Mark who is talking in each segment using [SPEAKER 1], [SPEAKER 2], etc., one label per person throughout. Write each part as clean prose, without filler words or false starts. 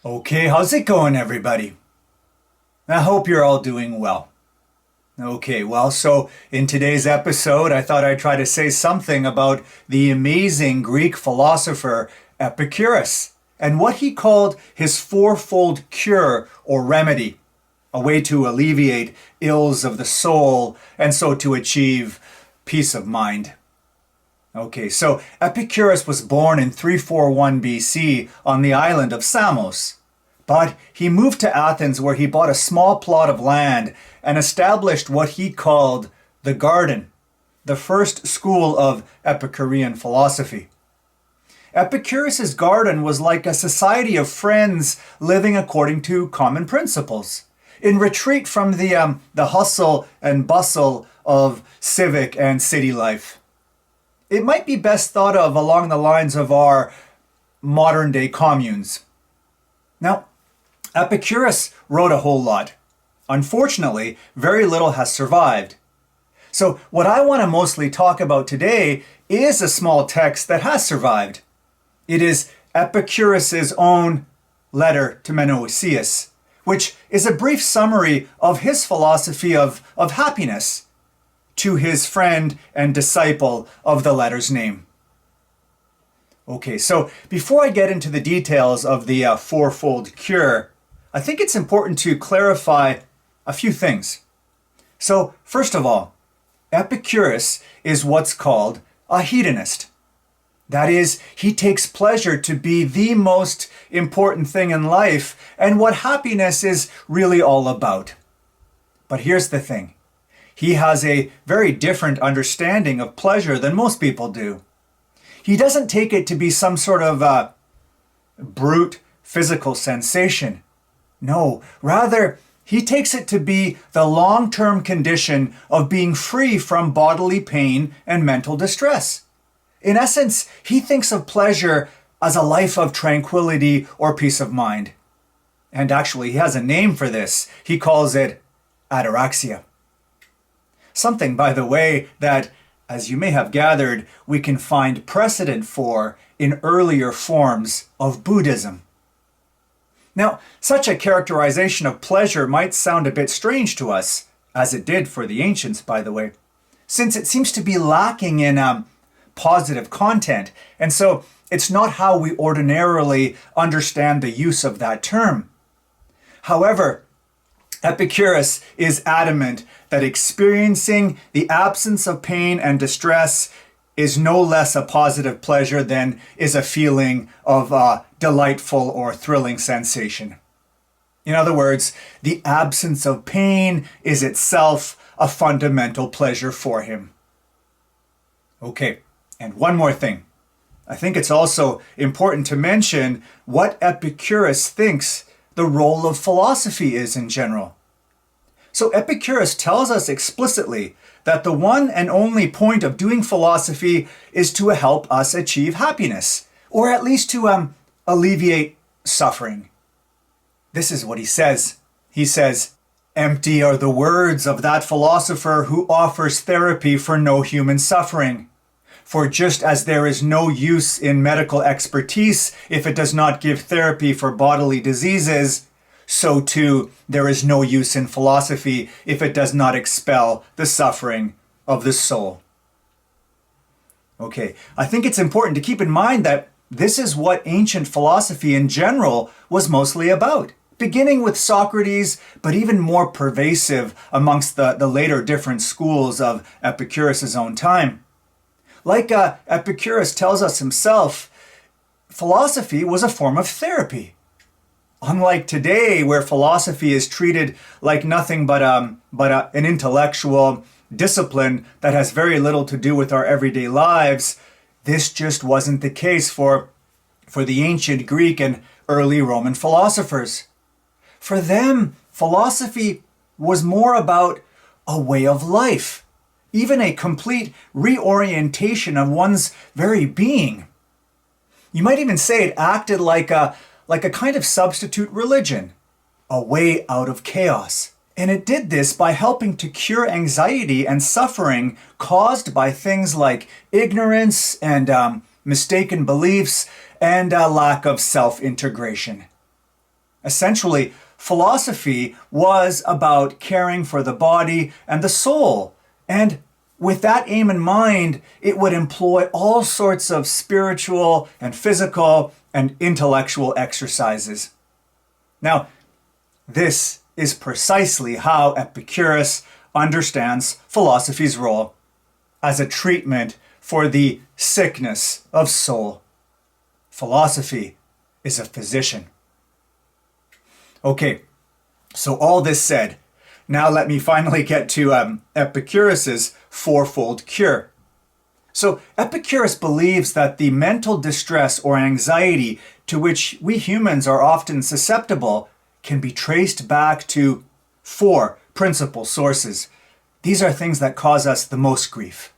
[SPEAKER 1] Okay, how's it going, everybody? I hope you're all doing well. Okay, well, so in today's episode, I thought I'd try to say something about the amazing Greek philosopher Epicurus and what he called his fourfold cure or remedy, a way to alleviate ills of the soul and so to achieve peace of mind. Okay, so Epicurus was born in 341 BC on the island of Samos. But he moved to Athens where he bought a small plot of land and established what he called the Garden, the first school of Epicurean philosophy. Epicurus's garden was like a society of friends living according to common principles, in retreat from the hustle and bustle of civic and city life. It might be best thought of along the lines of our modern-day communes. Now, Epicurus wrote a whole lot. Unfortunately, very little has survived. So what I want to mostly talk about today is a small text that has survived. It is Epicurus's own letter to Menocius, which is a brief summary of his philosophy of happiness to his friend and disciple of the letter's name. Okay, so before I get into the details of the fourfold cure, I think it's important to clarify a few things. So, first of all, Epicurus is what's called a hedonist. That is, he takes pleasure to be the most important thing in life and what happiness is really all about. But here's the thing. He has a very different understanding of pleasure than most people do. He doesn't take it to be some sort of brute physical sensation. No, rather, he takes it to be the long-term condition of being free from bodily pain and mental distress. In essence, he thinks of pleasure as a life of tranquility or peace of mind. And actually, he has a name for this. He calls it ataraxia. Something, by the way, that, as you may have gathered, we can find precedent for in earlier forms of Buddhism. Now, such a characterization of pleasure might sound a bit strange to us, as it did for the ancients, by the way, since it seems to be lacking in positive content, and so it's not how we ordinarily understand the use of that term. However, Epicurus is adamant that experiencing the absence of pain and distress is no less a positive pleasure than is a feeling of delightful or thrilling sensation. In other words, the absence of pain is itself a fundamental pleasure for him. Okay, and one more thing. I think it's also important to mention what Epicurus thinks the role of philosophy is in general. So Epicurus tells us explicitly that the one and only point of doing philosophy is to help us achieve happiness, or at least to alleviate suffering. This is what he says. He says, "Empty are the words of that philosopher who offers therapy for no human suffering. For just as there is no use in medical expertise if it does not give therapy for bodily diseases, so too there is no use in philosophy if it does not expel the suffering of the soul." Okay, I think it's important to keep in mind that this is what ancient philosophy in general was mostly about, beginning with Socrates, but even more pervasive amongst the later different schools of Epicurus' own time. Like Epicurus tells us himself, philosophy was a form of therapy. Unlike today, where philosophy is treated like nothing but an intellectual discipline that has very little to do with our everyday lives, this just wasn't the case for the ancient Greek and early Roman philosophers. For them, philosophy was more about a way of life, even a complete reorientation of one's very being. You might even say it acted like a kind of substitute religion, a way out of chaos. And it did this by helping to cure anxiety and suffering caused by things like ignorance and mistaken beliefs and a lack of self-integration. Essentially, philosophy was about caring for the body and the soul. And with that aim in mind, it would employ all sorts of spiritual and physical and intellectual exercises. Now, this is precisely how Epicurus understands philosophy's role as a treatment for the sickness of soul. Philosophy is a physician. Okay, so all this said, now let me finally get to Epicurus's fourfold cure. So Epicurus believes that the mental distress or anxiety to which we humans are often susceptible can be traced back to 4 principal sources. These are things that cause us the most grief.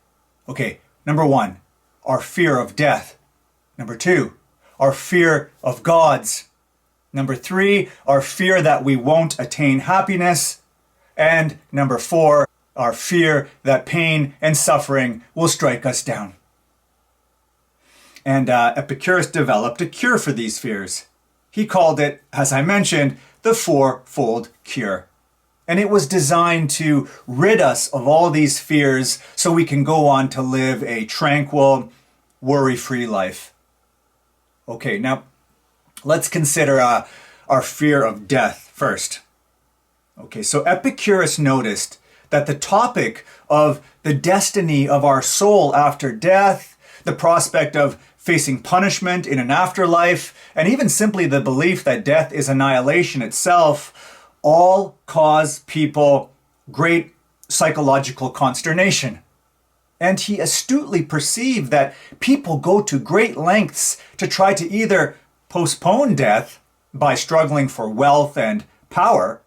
[SPEAKER 1] Okay, number 1, our fear of death. Number 2, our fear of gods. Number 3, our fear that we won't attain happiness. And number 4, our fear that pain and suffering will strike us down. And Epicurus developed a cure for these fears. He called it, as I mentioned, the fourfold cure. And it was designed to rid us of all these fears so we can go on to live a tranquil, worry-free life. Okay, now let's consider our fear of death first. Okay, so Epicurus noticed that the topic of the destiny of our soul after death, the prospect of facing punishment in an afterlife, and even simply the belief that death is annihilation itself, all cause people great psychological consternation. And he astutely perceived that people go to great lengths to try to either postpone death by struggling for wealth and power,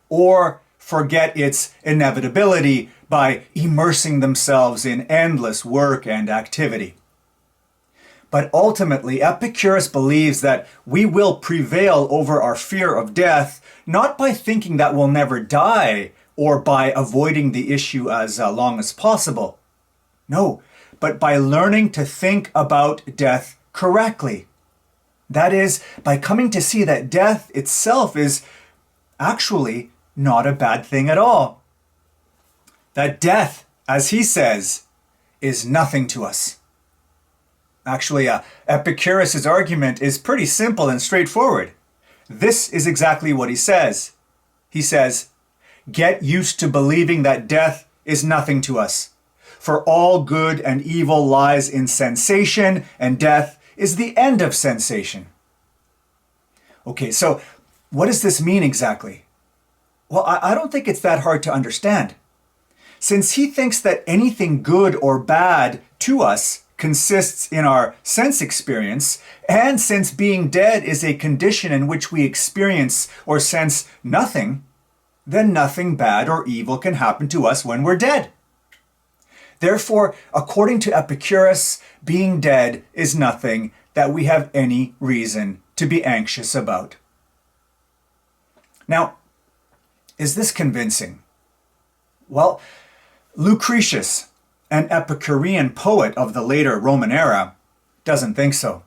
[SPEAKER 1] or forget its inevitability by immersing themselves in endless work and activity. But ultimately, Epicurus believes that we will prevail over our fear of death, not by thinking that we'll never die or by avoiding the issue as long as possible. No, but by learning to think about death correctly. That is, by coming to see that death itself is actually not a bad thing at all. That death, as he says, is nothing to us. Actually, Epicurus' argument is pretty simple and straightforward. This is exactly what he says. He says, get used to believing that death is nothing to us. For all good and evil lies in sensation, and death is the end of sensation. Okay, so what does this mean exactly? Well, I don't think it's that hard to understand. Since he thinks that anything good or bad to us consists in our sense experience, and since being dead is a condition in which we experience or sense nothing, then nothing bad or evil can happen to us when we're dead. Therefore, according to Epicurus, being dead is nothing that we have any reason to be anxious about. Now, is this convincing? Well, Lucretius, an Epicurean poet of the later Roman era, doesn't think so.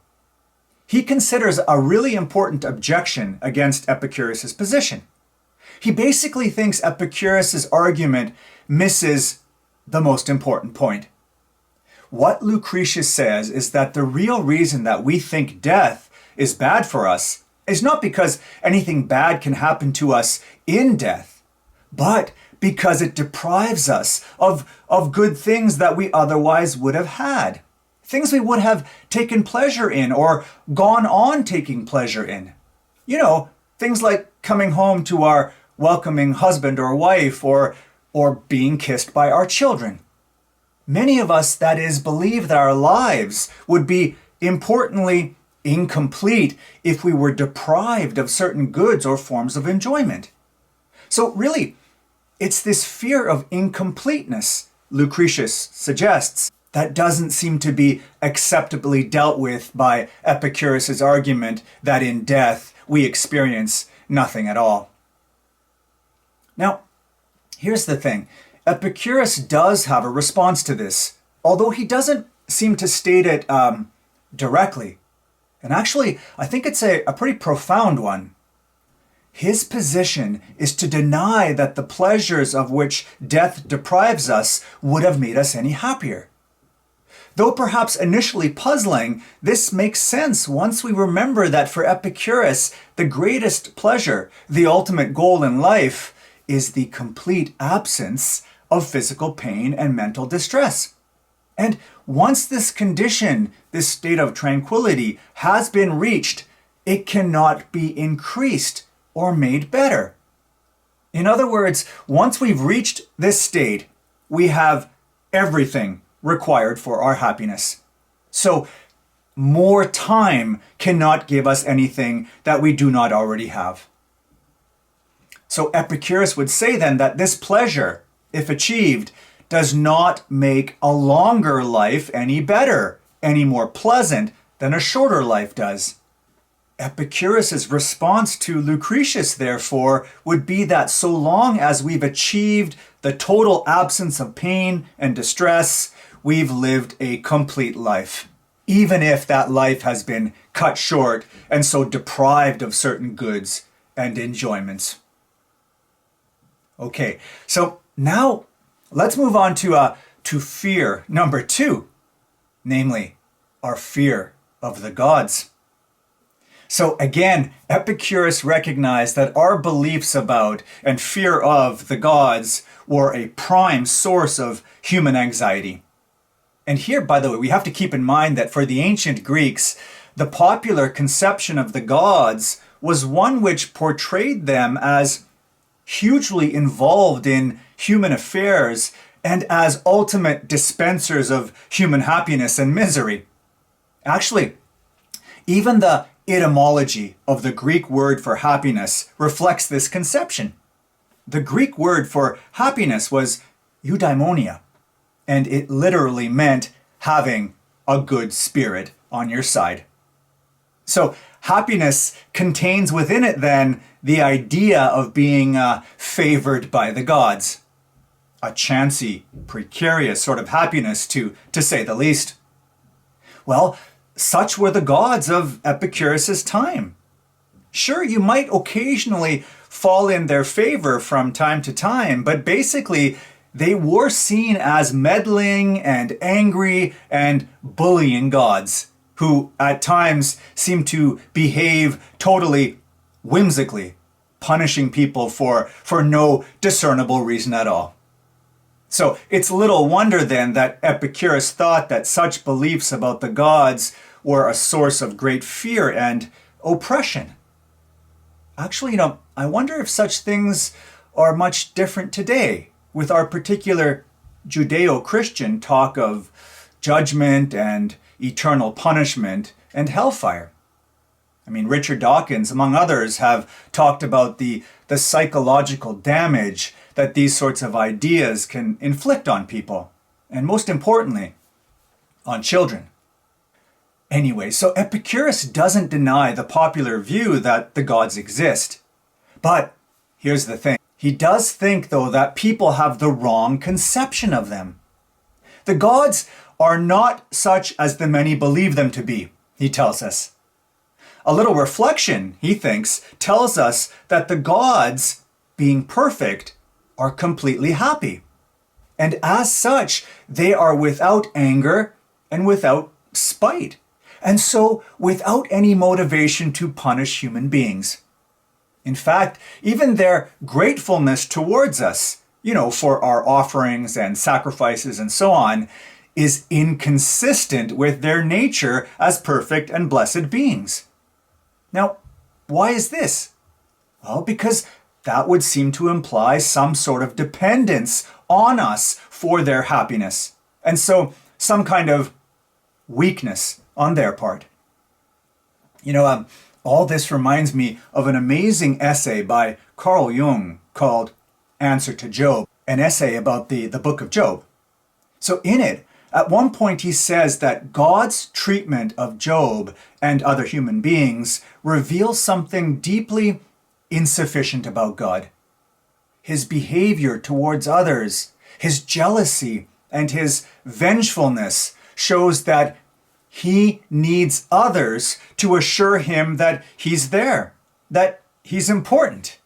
[SPEAKER 1] He considers a really important objection against Epicurus' position. He basically thinks Epicurus' argument misses the most important point. What Lucretius says is that the real reason that we think death is bad for us is not because anything bad can happen to us in death, but because it deprives us of good things that we otherwise would have had. Things we would have taken pleasure in or gone on taking pleasure in. You know, things like coming home to our welcoming husband or wife or being kissed by our children. Many of us, that is, believe that our lives would be importantly incomplete if we were deprived of certain goods or forms of enjoyment. So really, it's this fear of incompleteness, Lucretius suggests, that doesn't seem to be acceptably dealt with by Epicurus' argument that in death we experience nothing at all. Now, here's the thing. Epicurus does have a response to this, although he doesn't seem to state it directly. And actually, I think it's a pretty profound one. His position is to deny that the pleasures of which death deprives us would have made us any happier. Though perhaps initially puzzling, this makes sense once we remember that for Epicurus, the greatest pleasure, the ultimate goal in life, is the complete absence of physical pain and mental distress. And once this condition, this state of tranquility, has been reached, it cannot be increased or made better. In other words, once we've reached this state, we have everything required for our happiness. So more time cannot give us anything that we do not already have. So Epicurus would say then that this pleasure, if achieved, does not make a longer life any better, any more pleasant than a shorter life does. Epicurus's response to Lucretius, therefore, would be that so long as we've achieved the total absence of pain and distress, we've lived a complete life, even if that life has been cut short and so deprived of certain goods and enjoyments. Okay, so now let's move on to fear number 2, namely our fear of the gods. So again, Epicurus recognized that our beliefs about and fear of the gods were a prime source of human anxiety. And here, by the way, we have to keep in mind that for the ancient Greeks, the popular conception of the gods was one which portrayed them as hugely involved in human affairs and as ultimate dispensers of human happiness and misery. Actually, even the etymology of the Greek word for happiness reflects this conception. The Greek word for happiness was eudaimonia, and it literally meant having a good spirit on your side. So happiness contains within it then the idea of being favored by the gods. A chancy, precarious sort of happiness to say the least. Well, such were the gods of Epicurus's time. Sure, you might occasionally fall in their favor from time to time, but basically they were seen as meddling and angry and bullying gods who at times seemed to behave totally whimsically, punishing people for no discernible reason at all. So it's little wonder then that Epicurus thought that such beliefs about the gods were a source of great fear and oppression. Actually, I wonder if such things are much different today with our particular Judeo-Christian talk of judgment and eternal punishment and hellfire. I mean, Richard Dawkins, among others, have talked about the psychological damage that these sorts of ideas can inflict on people, and most importantly, on children. Anyway, so Epicurus doesn't deny the popular view that the gods exist. But here's the thing. He does think, though, that people have the wrong conception of them. The gods are not such as the many believe them to be, he tells us. A little reflection, he thinks, tells us that the gods, being perfect, are completely happy. And as such, they are without anger and without spite. And so without any motivation to punish human beings. In fact, even their gratefulness towards us, for our offerings and sacrifices and so on, is inconsistent with their nature as perfect and blessed beings. Now, why is this? Well, because that would seem to imply some sort of dependence on us for their happiness. And so some kind of weakness on their part. All this reminds me of an amazing essay by Carl Jung called Answer to Job, an essay about the book of Job. So in it, at one point he says that God's treatment of Job and other human beings reveals something deeply insufficient about God. His behavior towards others, his jealousy, and his vengefulness shows that he needs others to assure him that he's there, that he's important.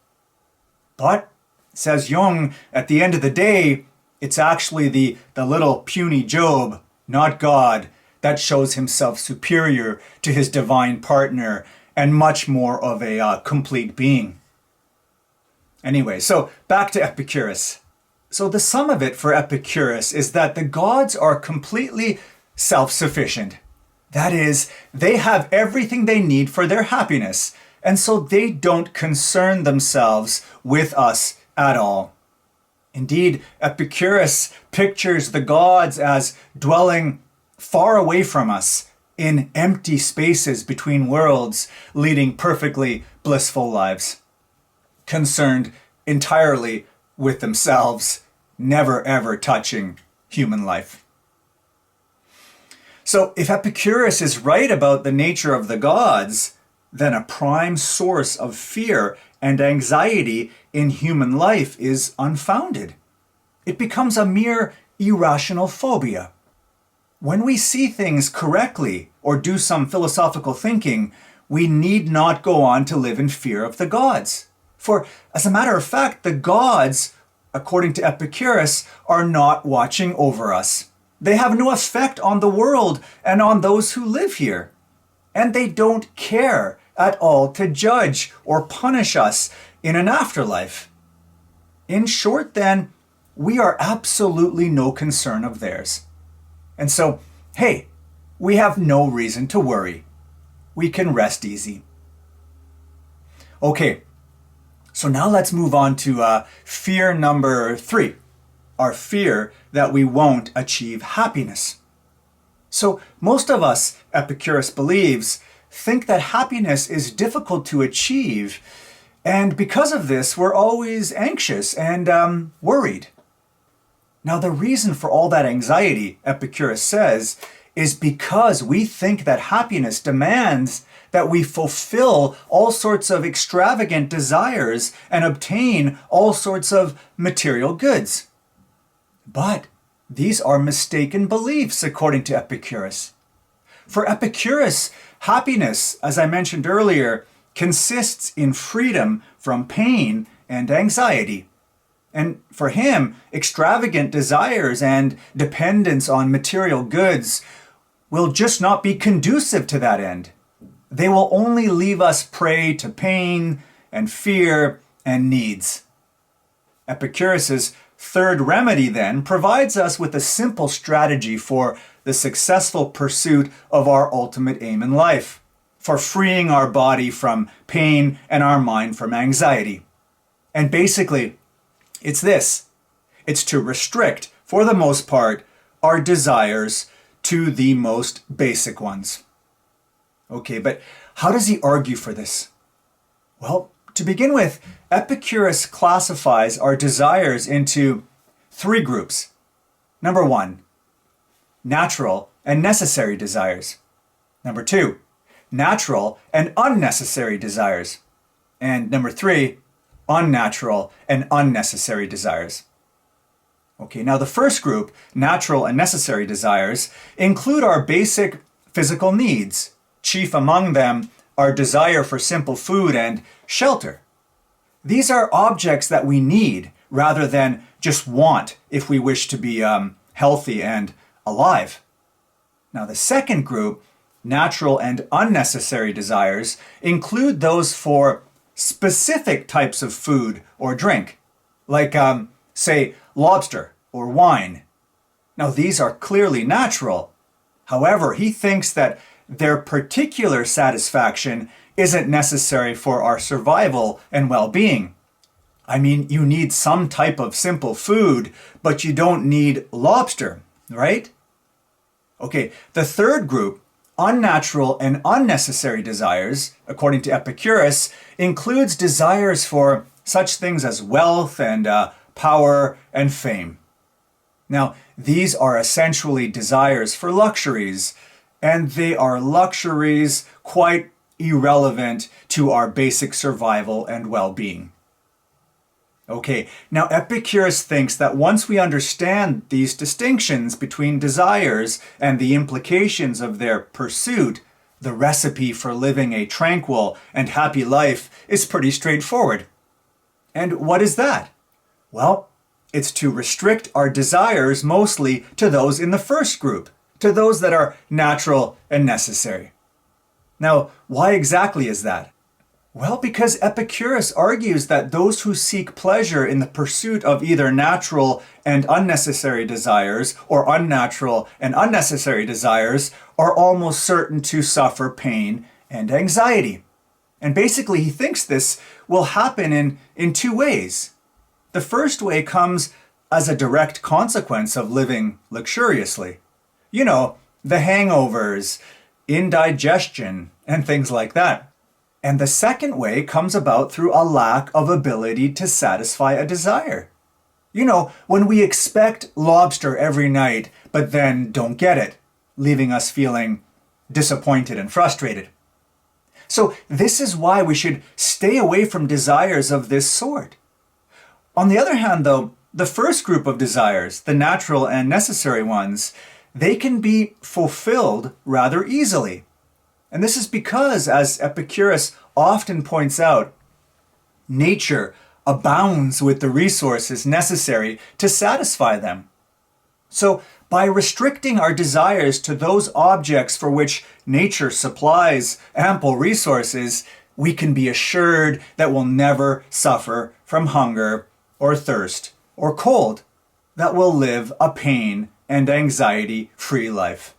[SPEAKER 1] But, says Jung, at the end of the day, it's actually the little puny Job, not God, that shows himself superior to his divine partner and much more of a complete being. Anyway, so back to Epicurus. So the sum of it for Epicurus is that the gods are completely self-sufficient. That is, they have everything they need for their happiness, and so they don't concern themselves with us at all. Indeed, Epicurus pictures the gods as dwelling far away from us in empty spaces between worlds, leading perfectly blissful lives, concerned entirely with themselves, never ever touching human life. So if Epicurus is right about the nature of the gods, then a prime source of fear and anxiety in human life is unfounded. It becomes a mere irrational phobia. When we see things correctly or do some philosophical thinking, we need not go on to live in fear of the gods. For, as a matter of fact, the gods, according to Epicurus, are not watching over us. They have no effect on the world and on those who live here. And they don't care at all to judge or punish us in an afterlife. In short, then, we are absolutely no concern of theirs. And so, hey, we have no reason to worry. We can rest easy. Okay, so now let's move on to fear number 3, our fear that we won't achieve happiness. So most of us, Epicurus believes, think that happiness is difficult to achieve, and because of this, we're always anxious and worried. Now, the reason for all that anxiety, Epicurus says, is because we think that happiness demands that we fulfill all sorts of extravagant desires and obtain all sorts of material goods. But these are mistaken beliefs, according to Epicurus. For Epicurus, happiness, as I mentioned earlier, consists in freedom from pain and anxiety. And for him, extravagant desires and dependence on material goods will just not be conducive to that end. They will only leave us prey to pain and fear and needs. Epicurus's third remedy then provides us with a simple strategy for the successful pursuit of our ultimate aim in life, for freeing our body from pain and our mind from anxiety. And basically, it's this. It's to restrict, for the most part, our desires to the most basic ones. Okay, but how does he argue for this? Well, to begin with, Epicurus classifies our desires into 3 groups. Number 1, natural and necessary desires. Number 2, natural and unnecessary desires. And number 3, unnatural and unnecessary desires. Okay, now the first group, natural and necessary desires, include our basic physical needs. Chief among them, our desire for simple food and shelter. These are objects that we need rather than just want if we wish to be healthy and alive. Now the second group, natural and unnecessary desires, include those for specific types of food or drink, like, say, lobster or wine. Now, these are clearly natural. However, he thinks that their particular satisfaction isn't necessary for our survival and well-being. I mean, you need some type of simple food, but you don't need lobster, right? Okay, the third group, unnatural and unnecessary desires, according to Epicurus, includes desires for such things as wealth and power and fame. Now, these are essentially desires for luxuries, and they are luxuries quite irrelevant to our basic survival and well-being. Okay, now Epicurus thinks that once we understand these distinctions between desires and the implications of their pursuit, The recipe for living a tranquil and happy life is pretty straightforward. And what is that? Well, it's to restrict our desires mostly to those in the first group, to those that are natural and necessary. Now, why exactly is that? Well, because Epicurus argues that those who seek pleasure in the pursuit of either natural and unnecessary desires or unnatural and unnecessary desires are almost certain to suffer pain and anxiety. And basically, he thinks this will happen in two ways. The first way comes as a direct consequence of living luxuriously. You know, the hangovers, indigestion, and things like that. And the second way comes about through a lack of ability to satisfy a desire. You know, when we expect lobster every night, but then don't get it, leaving us feeling disappointed and frustrated. So this is why we should stay away from desires of this sort. On the other hand, though, the first group of desires, the natural and necessary ones, they can be fulfilled rather easily. And this is because, as Epicurus often points out, nature abounds with the resources necessary to satisfy them. So, by restricting our desires to those objects for which nature supplies ample resources, we can be assured that we'll never suffer from hunger or thirst or cold, that we'll live a pain and anxiety-free life.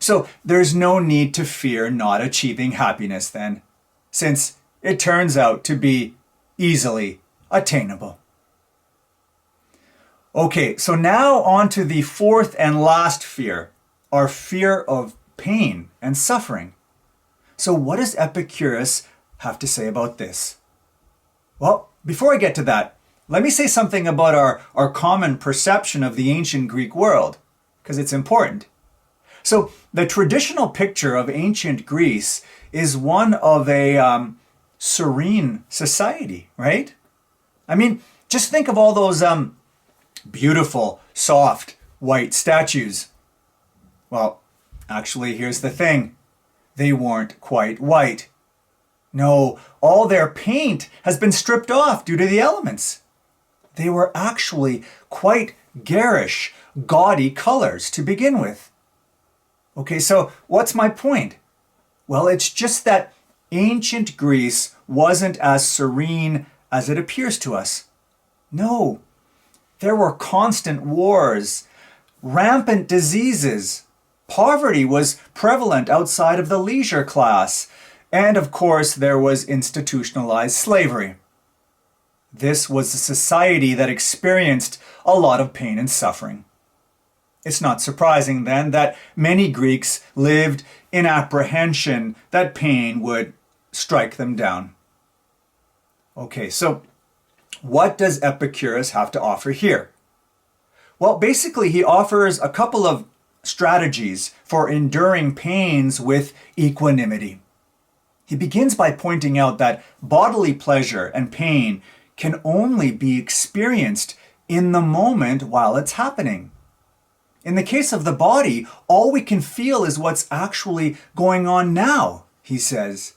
[SPEAKER 1] So there's no need to fear not achieving happiness then, since it turns out to be easily attainable. Okay, so now on to the fourth and last fear, our fear of pain and suffering. So what does Epicurus have to say about this? Well, before I get to that, let me say something about our common perception of the ancient Greek world, because it's important. So the traditional picture of ancient Greece is one of a serene society, right? I mean, just think of all those beautiful, soft, white statues. Well, actually, here's the thing. They weren't quite white. No, all their paint has been stripped off due to the elements. They were actually quite garish, gaudy colors to begin with. Okay, so what's my point? Well, it's just that ancient Greece wasn't as serene as it appears to us. No, there were constant wars, rampant diseases. Poverty was prevalent outside of the leisure class. And of course, there was institutionalized slavery. This was a society that experienced a lot of pain and suffering. It's not surprising then that many Greeks lived in apprehension that pain would strike them down. Okay, so what does Epicurus have to offer here? Well, basically he offers a couple of strategies for enduring pains with equanimity. He begins by pointing out that bodily pleasure and pain can only be experienced in the moment while it's happening. In the case of the body, all we can feel is what's actually going on now, he says.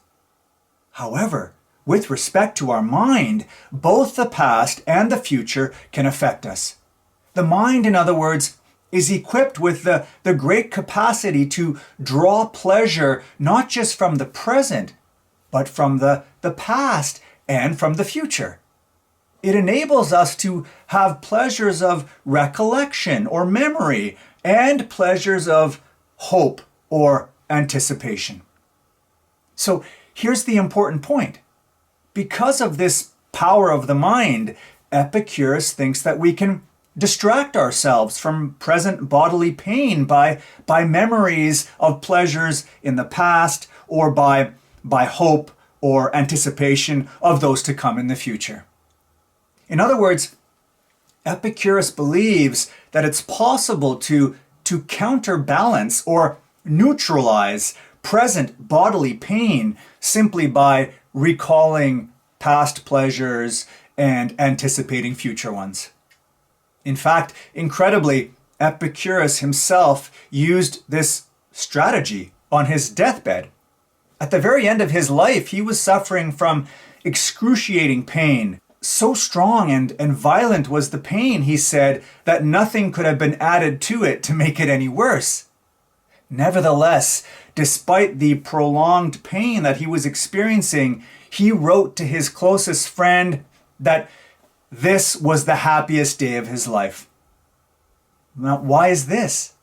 [SPEAKER 1] However, with respect to our mind, both the past and the future can affect us. The mind, in other words, is equipped with the great capacity to draw pleasure not just from the present, but from the past and from the future. It enables us to have pleasures of recollection or memory and pleasures of hope or anticipation. So here's the important point. Because of this power of the mind, Epicurus thinks that we can distract ourselves from present bodily pain by memories of pleasures in the past or by hope or anticipation of those to come in the future. In other words, Epicurus believes that it's possible to counterbalance or neutralize present bodily pain simply by recalling past pleasures and anticipating future ones. In fact, incredibly, Epicurus himself used this strategy on his deathbed. At the very end of his life, he was suffering from excruciating pain. So strong and violent was the pain, he said, that nothing could have been added to it to make it any worse. Nevertheless, despite the prolonged pain that he was experiencing, he wrote to his closest friend that this was the happiest day of his life. Now, why is this?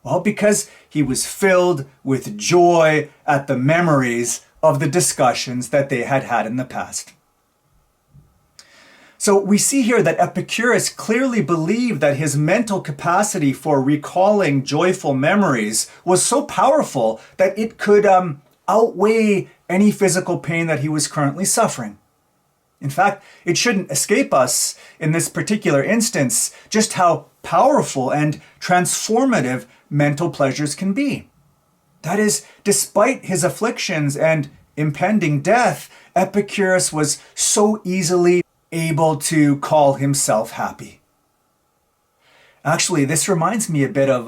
[SPEAKER 1] Well, because he was filled with joy at the memories of the discussions that they had had in the past. So we see here that Epicurus clearly believed that his mental capacity for recalling joyful memories was so powerful that it could outweigh any physical pain that he was currently suffering. In fact, it shouldn't escape us in this particular instance just how powerful and transformative mental pleasures can be. That is, despite his afflictions and impending death, Epicurus was so easily able to call himself happy. Actually, this reminds me a bit of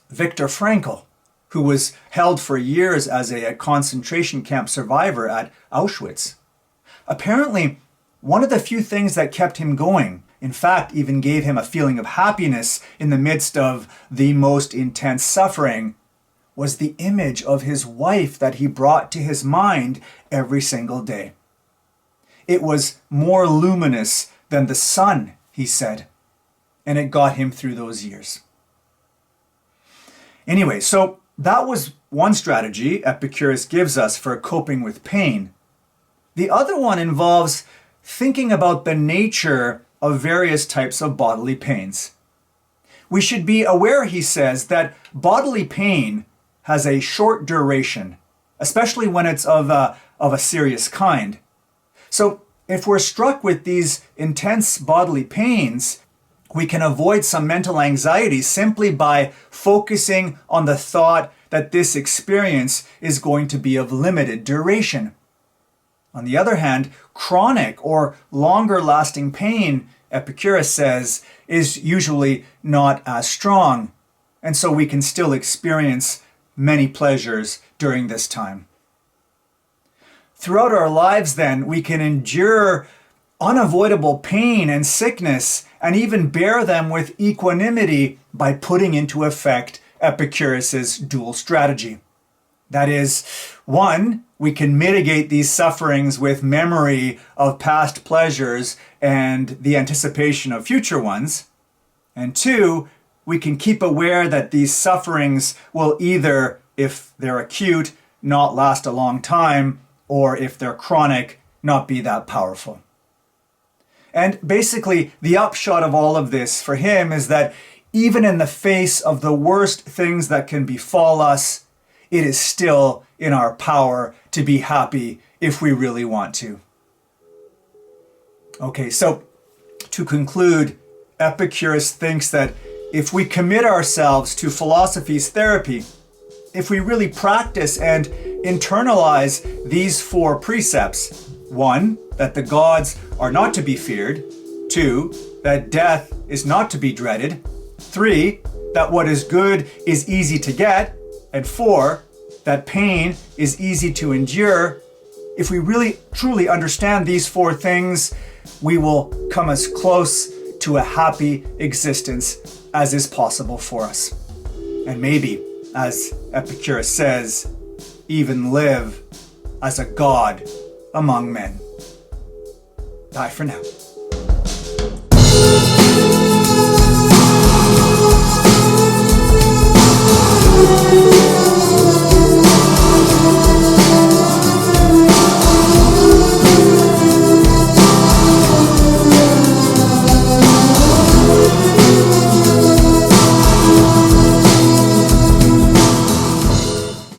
[SPEAKER 1] Viktor Frankl, who was held for years as a concentration camp survivor at Auschwitz. Apparently, one of the few things that kept him going, in fact, even gave him a feeling of happiness in the midst of the most intense suffering, was the image of his wife that he brought to his mind every single day. It was more luminous than the sun, he said, and it got him through those years. Anyway, so that was one strategy Epicurus gives us for coping with pain. The other one involves thinking about the nature of various types of bodily pains. We should be aware, he says, that bodily pain has a short duration, especially when it's of a serious kind. So if we're struck with these intense bodily pains, we can avoid some mental anxiety simply by focusing on the thought that this experience is going to be of limited duration. On the other hand, chronic or longer lasting pain, Epicurus says, is usually not as strong, and so we can still experience many pleasures during this time. Throughout our lives, then, we can endure unavoidable pain and sickness and even bear them with equanimity by putting into effect Epicurus's dual strategy. That is, 1, we can mitigate these sufferings with memory of past pleasures and the anticipation of future ones. And 2, we can keep aware that these sufferings will either, if they're acute, not last a long time, or if they're chronic, not be that powerful. And basically, the upshot of all of this for him is that even in the face of the worst things that can befall us, it is still in our power to be happy if we really want to. Okay, so to conclude, Epicurus thinks that if we commit ourselves to philosophy's therapy, if we really practice and internalize these 4 precepts, 1, that the gods are not to be feared, 2, that death is not to be dreaded, 3, that what is good is easy to get, and 4, that pain is easy to endure, if we really truly understand these 4 things, we will come as close to a happy existence as is possible for us. And maybe, as Epicurus says, even live as a god among men. Bye for now.